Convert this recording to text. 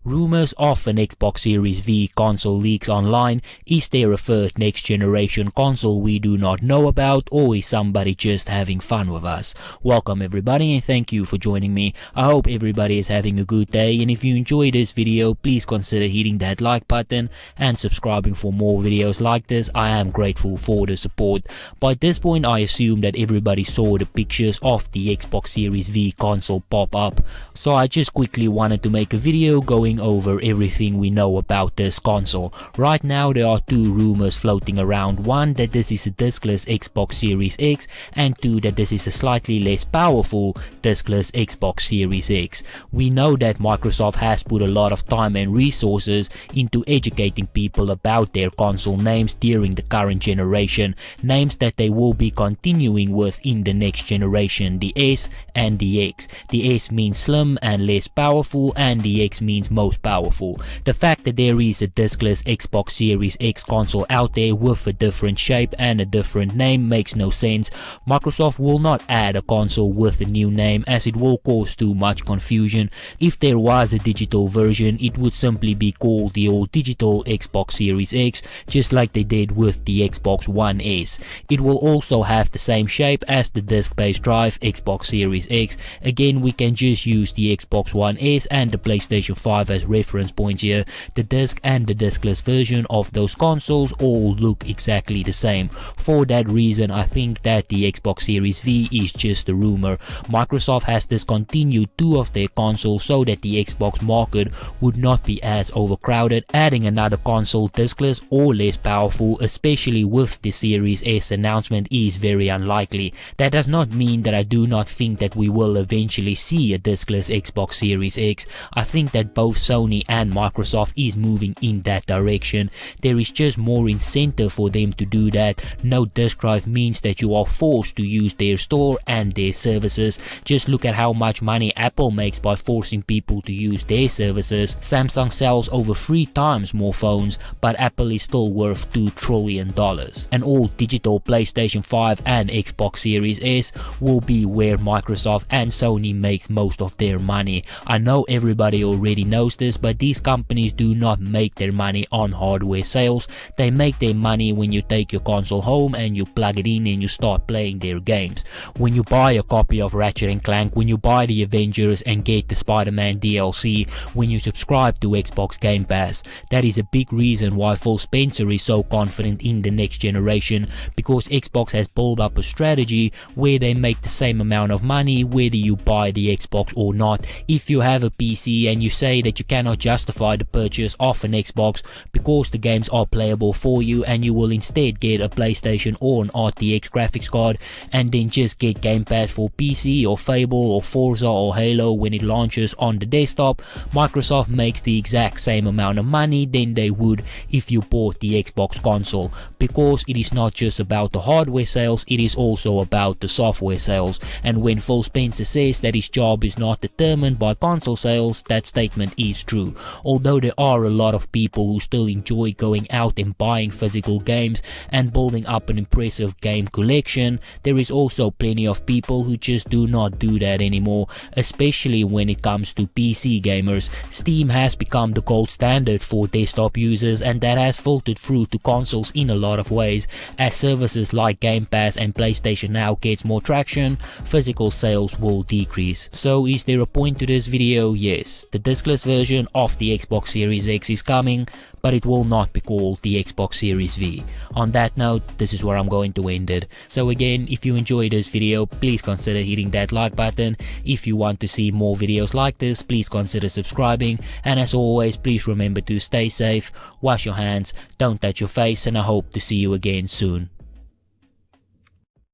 Rumors of an Xbox Series V console leaks online. Is there a third next generation console we do not know about, or is somebody just having fun with us? Welcome everybody and thank you for joining me. I hope everybody is having a good day, and if you enjoyed this video, please consider hitting that like button and subscribing for more videos like this. I am grateful for the support. By this point I assume that everybody saw the pictures of the Xbox Series V console pop up, so I just quickly wanted to make a video going over everything we know about this console. Right now there are two rumors floating around. One, that this is a diskless Xbox Series X, and two, that this is a slightly less powerful diskless Xbox Series X. We know that Microsoft has put a lot of time and resources into educating people about their console names during the current generation, names that they will be continuing with in the next generation, the S and the X. The S means slim and less powerful, and the X means most powerful. The fact that there is a diskless Xbox Series X console out there with a different shape and a different name makes no sense. Microsoft will not add a console with a new name, as it will cause too much confusion. If there was a digital version, it would simply be called the all digital Xbox Series X, just like they did with the Xbox One S. It will also have the same shape as the disk-based drive Xbox Series X. Again, we can just use the Xbox One S and the PlayStation 5 as reference points here. The disc and the diskless version of those consoles all look exactly the same. For that reason, I think that the Xbox Series V is just a rumor. Microsoft has discontinued two of their consoles so that the Xbox market would not be as overcrowded. Adding another console diskless or less powerful, especially with the Series S announcement, is very unlikely. That does not mean that I do not think that we will eventually see a diskless Xbox Series X. I think that both Sony and Microsoft is moving in that direction. There is just more incentive for them to do that. No disk drive means that you are forced to use their store and their services. Just look at how much money Apple makes by forcing people to use their services. Samsung sells over 3 times more phones, but Apple is still worth $2 trillion. An all digital PlayStation 5 and Xbox Series S will be where Microsoft and Sony makes most of their money. I know everybody already knows this, but these companies do not make their money on hardware sales. They make their money when you take your console home and you plug it in and you start playing their games. When you buy a copy of Ratchet & Clank, when you buy the Avengers and get the Spider-Man DLC, when you subscribe to Xbox Game Pass. That is a big reason why Phil Spencer is so confident in the next generation, because Xbox has built up a strategy where they make the same amount of money whether you buy the Xbox or not. If you have a PC and you say that you cannot justify the purchase of an Xbox because the games are playable for you, and you will instead get a PlayStation or an RTX graphics card and then just get Game Pass for PC or Fable or Forza or Halo when it launches on the desktop, Microsoft makes the exact same amount of money than they would if you bought the Xbox console, because it is not just about the hardware sales, it is also about the software sales. And when Phil Spencer says that his job is not determined by console sales, that statement is true. Although there are a lot of people who still enjoy going out and buying physical games and building up an impressive game collection, there is also plenty of people who just do not do that anymore, especially when it comes to PC gamers. Steam has become the gold standard for desktop users, and that has filtered through to consoles in a lot of ways. As services like Game Pass and PlayStation Now gets more traction, physical sales will decrease. So is there a point to this video? Yes, the diskless version of the Xbox Series X is coming, but it will not be called the Xbox Series V. On that note, this is where I'm going to end it. So again, if you enjoyed this video, please consider hitting that like button. If you want to see more videos like this, please consider subscribing, and as always, please remember to stay safe, wash your hands, don't touch your face, and I hope to see you again soon.